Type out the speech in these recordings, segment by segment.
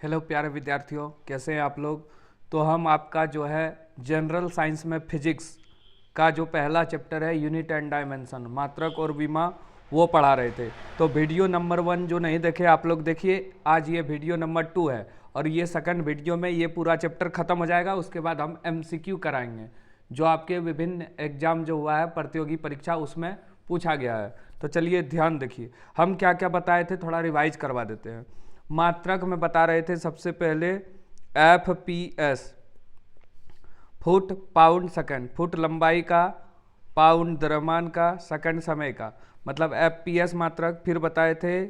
Hello प्यारे विद्यार्थियों, कैसे हैं आप लोग। तो हम आपका जो है जनरल साइंस में फिजिक्स का जो पहला चैप्टर है यूनिट एंड डायमेंशन, मात्रक और विमा, वो पढ़ा रहे थे। तो वीडियो नंबर 1 जो नहीं देखे आप लोग देखिए, आज ये वीडियो नंबर 2 है और ये सेकंड वीडियो में ये पूरा चैप्टर खत्म हो जाएगा। उसके बाद हम MCQ कराएंगे जो आपके विभिन्न एग्जाम जो हुआ है प्रतियोगी परीक्षा उसमें पूछा गया है। तो चलिए ध्यान देखिए, हम क्या क्या बताए थे थोड़ा रिवाइज करवा देते हैं। मात्रक में बता रहे थे सबसे पहले FPS, foot pound second, foot लंबाई का, पाउंड द्रव्यमान का, सेकंड समय का, मतलब FPS मात्रक। फिर बताए थे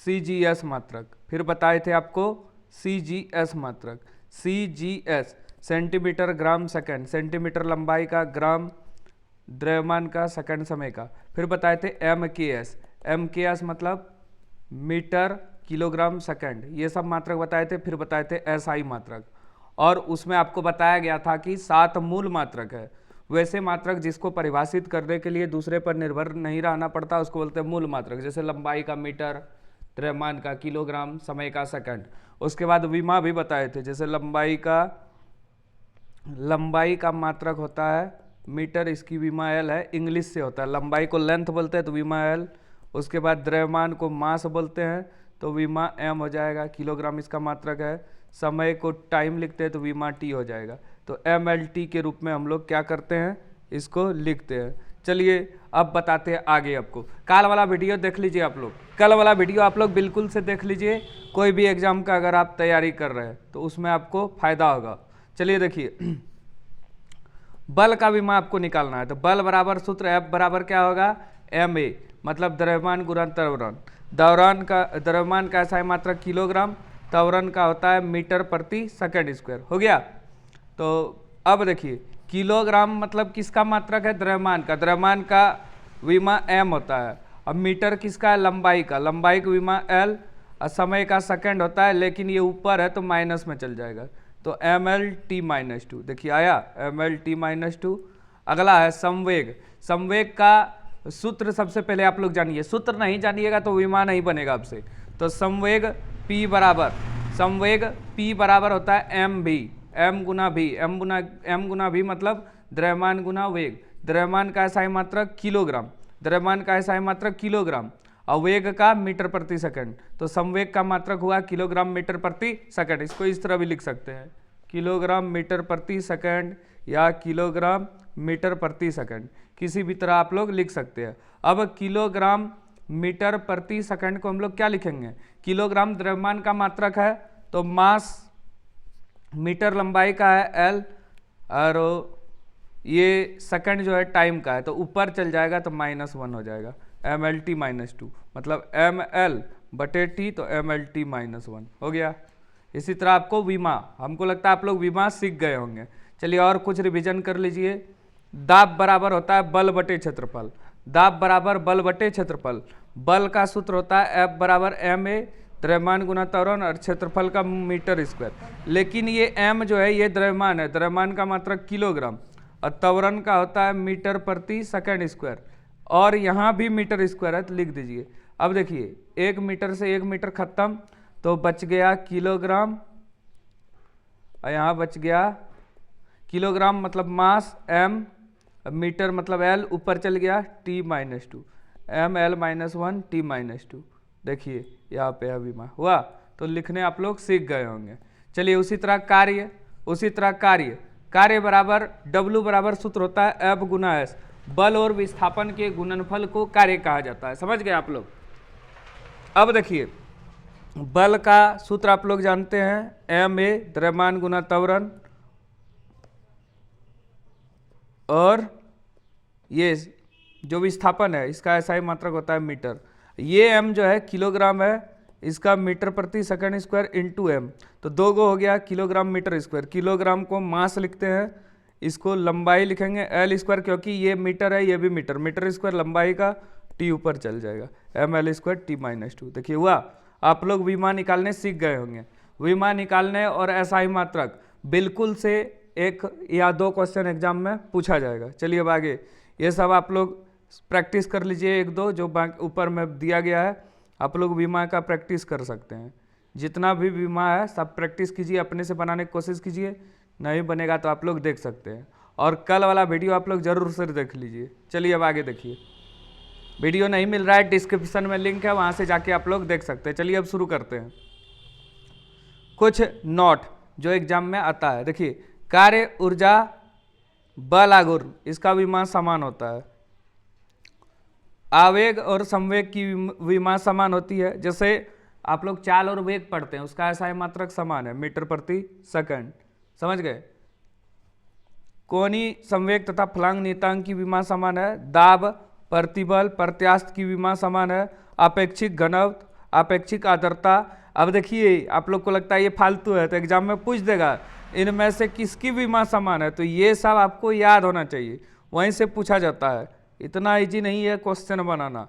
CGS मात्रक, फिर बताए थे आपको CGS मात्रक। CGS centimetre gram second, centimetre लंबाई का, ग्राम द्रव्यमान का, सेकंड समय का। फिर बताए थे MKS मतलब मीटर किलोग्राम सेकंड, ये सब मात्रक बताए थे। फिर बताए थे SI मात्रक, और उसमें आपको बताया गया था कि 7 मूल मात्रक है। वैसे मात्रक जिसको परिभाषित करने के लिए दूसरे पर निर्भर नहीं रहना पड़ता उसको बोलते हैं मूल मात्रक, जैसे लंबाई का मीटर, द्रव्यमान का किलोग्राम, समय का सेकंड। उसके बाद विमा भी बताए थे, जैसे लंबाई का मात्रक होता है मीटर, इसकी विमा L है, इंग्लिश से होता है। लंबाई को लेंथ बोलते हैं तो विमा L। उसके बाद द्रव्यमान को मास बोलते हैं तो विमा M हो जाएगा, किलोग्राम इसका मात्रक है। समय को टाइम लिखते हैं तो विमा T हो जाएगा। तो MLT के रूप में हम लोग क्या करते हैं, इसको लिखते हैं। चलिए अब बताते हैं आगे। आपको कल वाला वीडियो देख लीजिए आप लोग, कल वाला वीडियो आप लोग बिल्कुल से देख लीजिए। कोई भी एग्जाम का अगर आप तैयारी कर रहे हैं तो उसमें आपको फायदा होगा। चलिए देखिए, बल का विमा आपको निकालना है। तो बल बराबर सूत्र F बराबर क्या होगा, MA, मतलब द्रव्यमान गुणा त्वरण। द्रव्यमान का SI मात्रक किलोग्राम, त्वरण का होता है मीटर प्रति सेकंड स्क्वायर। हो गया। तो अब देखिए, किलोग्राम मतलब किसका मात्रक है, द्रव्यमान का। द्रव्यमान का विमा M होता है। अब मीटर किसका है, लंबाई का। लंबाई का विमा L, और समय का सेकंड होता है, लेकिन ये ऊपर है तो माइनस में चल जाएगा। तो MLT-2, देखिए आया MLT-2। अगला है संवेग। संवेग का सूत्र सबसे पहले आप लोग जानिए, सूत्र नहीं जानिएगा तो विमा नहीं बनेगा आपसे। तो संवेग P बराबर होता है MV, M गुना V मतलब द्रव्यमान गुना वेग। द्रव्यमान का SI मात्रक किलोग्राम, द्रव्यमान का SI मात्रक किलोग्राम, और वेग का मीटर प्रति सेकंड। तो संवेग का मात्रक हुआ किलोग्राम मीटर प्रति सेकंड। इसको इस तरह भी लिख सकते हैं, किलोग्राम मीटर प्रति सेकंड या किलोग्राम मीटर प्रति सेकंड, किसी भी तरह आप लोग लिख सकते हैं। अब किलोग्राम मीटर प्रति सेकंड को हम लोग क्या लिखेंगे, किलोग्राम द्रव्यमान का मात्रक है तो मास, मीटर लंबाई का है L, और ये सेकंड जो है टाइम का है, तो ऊपर चल जाएगा तो -1 हो जाएगा। MLT-2 मतलब ML/T, तो MLT-1 हो गया। इसी तरह आपको विमा, हमको लगता है आप लोग विमा सीख गए होंगे। चलिए और कुछ रिवीजन कर लीजिए। दाब बराबर होता है बल बटे क्षेत्रफल। दाब बराबर बल बटे क्षेत्रफल। बल का सूत्र होता है F बराबर MA, द्रव्यमान गुना त्वरण, और क्षेत्रफल का मीटर स्क्वायर। लेकिन ये M जो है ये द्रव्यमान है, द्रव्यमान का मात्रक किलोग्राम, और त्वरण का होता है मीटर प्रति सेकंड स्क्वायर, और यहाँ भी मीटर स्क्वायर है तो लिख दीजिए। अब देखिए, 1 मीटर से 1 मीटर खत्म तो बच गया किलोग्राम, और यहाँ बच गया किलोग्राम मतलब मास M, मीटर मतलब L, ऊपर चल गया T-2, ML-1 T-2। देखिए यहाँ पे अभी हुआ, तो लिखने आप लोग सीख गए होंगे। चलिए उसी तरह कार्य बराबर W बराबर सूत्र होता है F गुना S। बल और विस्थापन के गुणनफल को कार्य कहा जाता है, समझ गए आप लोग। अब देखिए, बल का सूत्र आप लोग जानते हैं MA, द्रव्यमान गुना त्वरण, और ये जो विस्थापन है इसका SI मात्रक होता है मीटर। ये M जो है किलोग्राम है, इसका मीटर प्रति सेकंड स्क्वायर इंटू M, तो 2 गो हो गया किलोग्राम मीटर स्क्वायर। किलोग्राम को मास लिखते हैं, इसको लंबाई लिखेंगे L स्क्वायर, क्योंकि ये मीटर है ये भी मीटर, मीटर स्क्वायर लंबाई का, T ऊपर चल जाएगा, ML² T-2। देखिए हुआ, आप लोग विमा निकालने सीख गए होंगे। विमा निकालने और SI मात्रक बिल्कुल से 1 या 2 क्वेश्चन एग्जाम में पूछा जाएगा। चलिए अब आगे, ये सब आप लोग प्रैक्टिस कर लीजिए, 1-2 जो ऊपर में दिया गया है, आप लोग विमा का प्रैक्टिस कर सकते हैं। जितना भी बीमा है सब प्रैक्टिस कीजिए, अपने से बनाने की कोशिश कीजिए, नहीं बनेगा तो आप लोग देख सकते हैं। और कल वाला वीडियो आप लोग जरूर से देख लीजिए। चलिए अब आगे देखिए, वीडियो नहीं मिल रहा है डिस्क्रिप्शन में लिंक है, वहाँ से जाके आप लोग देख सकते हैं। चलिए अब शुरू करते हैं। कुछ नोट जो एग्जाम में आता है, देखिए कार्य, ऊर्जा, बल, आघूर्ण, इसका विमा समान होता है। आवेग और संवेग की विमा समान होती है। जैसे आप लोग चाल और वेग पढ़ते हैं, उसका SI मात्रक समान है, मीटर प्रति सेकंड। समझ गए। कोणीय संवेग तथा फलांग नियतांक की विमा समान है। दाब, प्रतिबल, प्रत्यास्थ की विमा समान है। अपेक्षिक घनत्व, अपेक्षिक आर्द्रता। अब देखिए आप लोग को लगता है ये फालतू है, तो एग्जाम में पूछ देगा इनमें से किसकी विमा समान है, तो ये सब आपको याद होना चाहिए, वहीं से पूछा जाता है। इतना इजी नहीं है क्वेश्चन बनाना।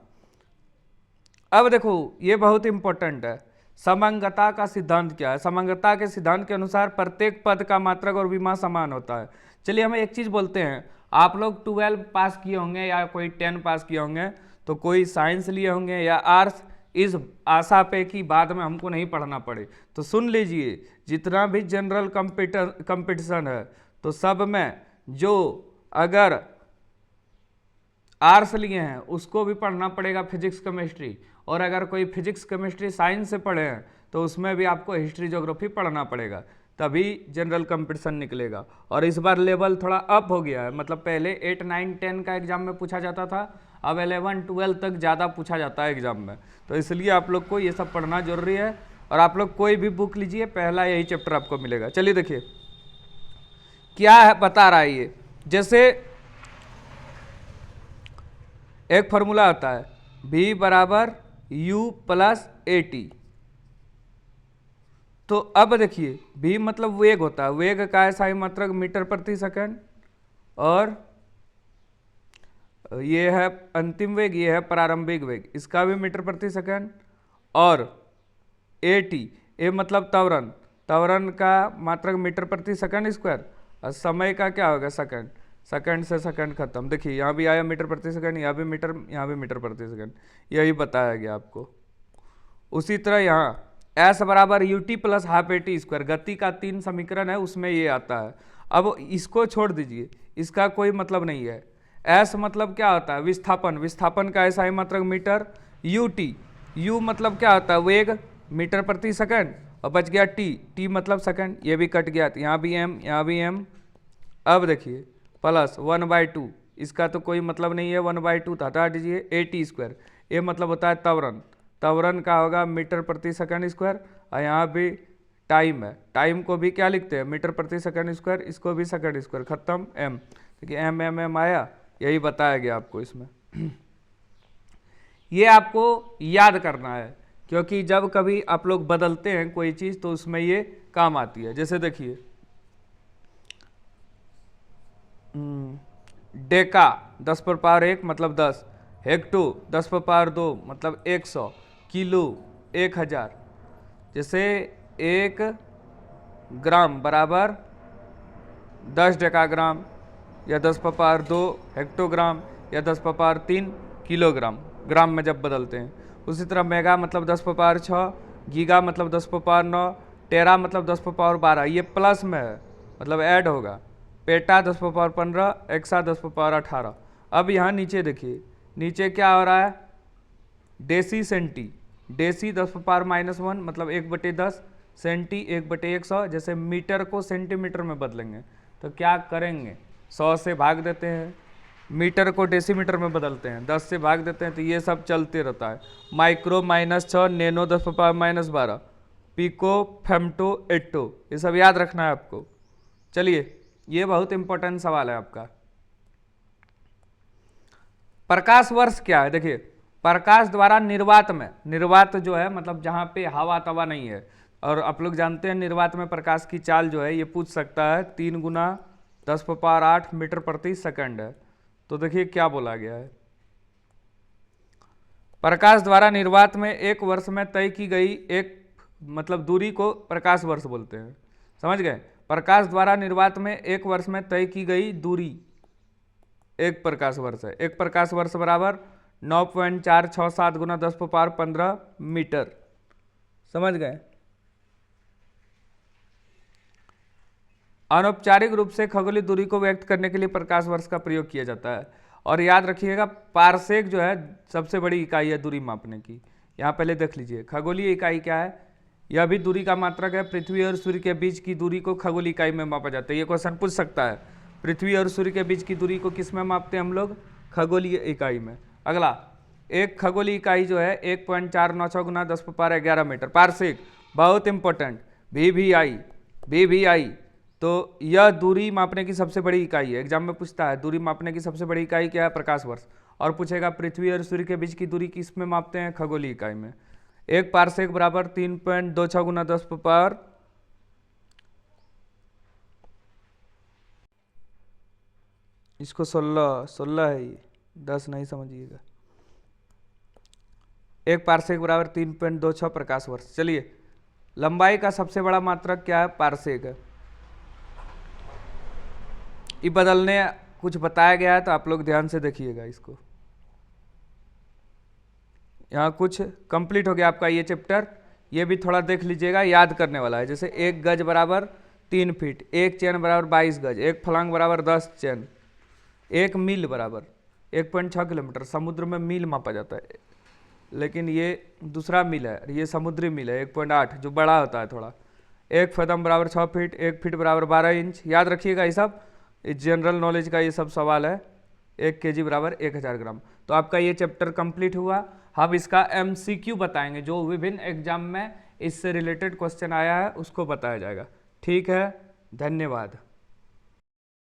अब देखो ये बहुत इंपॉर्टेंट है, समांगता का सिद्धांत क्या है। समांगता के सिद्धांत के अनुसार प्रत्येक पद का मात्रक और विमा समान होता है। चलिए हम एक चीज बोलते हैं, आप लोग 12 पास किए होंगे या कोई 10 पास किए होंगे, तो कोई साइंस लिए होंगे या आर्ट्स, इस आशा पे कि बाद में हमको नहीं पढ़ना पड़े। तो सुन लीजिए, जितना भी जनरल कंपटीशन है तो सब में जो अगर आर्ट्स लिए हैं उसको भी पढ़ना पड़ेगा फिजिक्स केमिस्ट्री, और अगर कोई फिजिक्स केमिस्ट्री साइंस से पढ़े हैं तो उसमें भी आपको हिस्ट्री ज्योग्राफी पढ़ना पड़ेगा, तभी जनरल कंपटीशन निकलेगा। और इस बार लेवल थोड़ा अप हो गया है, मतलब पहले 8, 9, 10 का एग्जाम में पूछा जाता था, अब 11, 12 तक ज़्यादा पूछा जाता है एग्जाम में। तो इसलिए आप लोग को ये सब पढ़ना जरूरी है। और आप लोग कोई भी बुक लीजिए, पहला यही चैप्टर आपको मिलेगा। चलिए देखिए क्या है बता रहा है ये। जैसे एक फॉर्मूला आता है V बराबर U प्लस AT। तो अब देखिए V मतलब वेग होता है, वेग का SI मात्रक मीटर प्रति सेकंड, और ये है अंतिम वेग, ये है प्रारंभिक वेग, इसका भी मीटर प्रति सेकंड। और AT, ए मतलब त्वरण, त्वरण का मात्रक मीटर प्रति सेकंड स्क्वायर, और समय का क्या होगा सेकंड, सेकंड से सेकंड खत्म। देखिए यहाँ भी आया मीटर प्रति सेकंड, यहाँ भी मीटर, यहाँ भी मीटर प्रति सेकंड, यही बताया गया आपको। उसी तरह यहाँ S बराबर UT plus half AT square, गति का 3 समीकरण है उसमें ये आता है। अब इसको छोड़ दीजिए, इसका कोई मतलब नहीं है। S मतलब क्या होता है विस्थापन, विस्थापन का SI मात्रक मीटर। UT, U मतलब क्या होता है वेग, मीटर प्रति सेकंड, और बच गया T मतलब सेकंड, ये भी कट गया, यहाँ भी M, यहाँ भी M। अब देखिए प्लस 1/2, इसका तो कोई मतलब नहीं है, 1/2 हटा दीजिए। AT स्क्वायर, ये मतलब होता है त्वरण, त्वरण का होगा मीटर प्रति सेकंड स्क्वायर, और यहाँ भी टाइम है, टाइम को भी क्या लिखते हैं मीटर प्रति सेकंड स्क्वायर, इसको भी सेकंड स्क्वायर, खत्म M। देखिए M आया, यही बताया गया आपको इसमें। ये आपको याद करना है, क्योंकि जब कभी आप लोग बदलते हैं कोई चीज तो उसमें ये काम आती है। जैसे देखिए डेका 10 पर पावर 1 मतलब 10, हेक्टो 10 पर पावर 2 मतलब 100, किलो 1000। जैसे 1 ग्राम बराबर 10 डेकाग्राम, या 10 पर पावर 2 हेक्टोग्राम, या 10 पर पावर 3 किलोग्राम, ग्राम में जब बदलते हैं। उसी तरह मेगा मतलब 10 पर पावर 6, गीगा मतलब 10 पर पावर 9, टेरा मतलब 10 पर पावर 12, ये प्लस में है मतलब ऐड होगा। पेटा 10 पर पावर 15, एक्सा 10 पर पावर 18। अब यहाँ नीचे देखिए, नीचे क्या हो रहा है डेसी सेंटी, डेसी 10 पर पावर -1 मतलब 1/10, सेंटी 1/100। जैसे मीटर को सेंटीमीटर में बदलेंगे तो क्या करेंगे, 100 से भाग देते हैं, मीटर को डेसीमीटर में बदलते हैं, 10 से भाग देते हैं, तो ये सब चलते रहता है। माइक्रो -6, नैनो 10 पर पावर -12, पिको, फेम्टो, एट्टो, ये सब याद रखना है आपको। चलिए ये बहुत इंपॉर्टेंट सवाल है आपका। प्रकाश वर्ष क्या है, देखिए प्रकाश द्वारा निर्वात में, निर्वात जो है मतलब जहाँ पे हवा तवा नहीं है, और आप लोग जानते हैं निर्वात में प्रकाश की चाल जो है ये पूछ सकता है 3 गुना 10 पर पावर 8 मीटर प्रति सेकंड है। तो देखिए क्या बोला गया है, प्रकाश द्वारा निर्वात में एक वर्ष में तय की गई एक मतलब दूरी को प्रकाश वर्ष बोलते हैं। समझ गए, प्रकाश द्वारा निर्वात में एक वर्ष में तय की गई दूरी एक प्रकाश वर्ष है। एक प्रकाश वर्ष बराबर 9.467 गुना 10 पर पावर 15 मीटर। समझ गए, अनौपचारिक रूप से खगोलीय दूरी को व्यक्त करने के लिए प्रकाश वर्ष का प्रयोग किया जाता है। और याद रखिएगा पारसेक जो है सबसे बड़ी इकाई है दूरी मापने की। यहाँ पहले देख लीजिए खगोलीय इकाई क्या है, यह भी दूरी का मात्रक है। पृथ्वी और सूर्य के बीच की दूरी को खगोलीय इकाई में मापा जाता है। ये क्वेश्चन पूछ सकता है, पृथ्वी और सूर्य के बीच की दूरी को किस में मापते हैं हम लोग? खगोलीय इकाई में। अगला, एक खगोलीय इकाई जो है 1.496 गुना 10⁻11 मीटर पारसेक, बहुत इंपॉर्टेंट। वी तो यह दूरी मापने की सबसे बड़ी इकाई है। एग्जाम में पूछता है दूरी मापने की सबसे बड़ी इकाई क्या है? प्रकाश वर्ष। और पूछेगा पृथ्वी और सूर्य के बीच की दूरी किस में मापते हैं? खगोलीय इकाई में। एक पारसेक बराबर 3.26 गुना 10 पावर इसको 16 है, ये 10 नहीं समझिएगा। एक पारसेक बराबर 3.26 प्रकाश वर्ष। चलिए, लंबाई का सबसे बड़ा मात्रक क्या है? पारसेक है। ये बदलने कुछ बताया गया है तो आप लोग ध्यान से देखिएगा इसको। यहाँ कुछ कंप्लीट हो गया आपका ये चैप्टर, ये भी थोड़ा देख लीजिएगा, याद करने वाला है। जैसे एक गज बराबर 3 फीट, एक चैन बराबर 22 गज, एक फलांग बराबर 10 चैन, एक मील बराबर 1.6 किलोमीटर। समुद्र में मील मापा जाता है, लेकिन ये दूसरा मील है, ये समुद्री मील है 1.8 जो बड़ा होता है थोड़ा। एक फदम बराबर 6 फीट, एक फीट बराबर 12 इंच। याद रखिएगा ये सब, जनरल नॉलेज का ये सब सवाल है। 1 kg बराबर 1000 ग्राम। तो आपका ये चैप्टर कंप्लीट हुआ। हम इसका MCQ बताएंगे, जो विभिन्न एग्जाम में इससे रिलेटेड क्वेश्चन आया है उसको बताया जाएगा। ठीक है, धन्यवाद।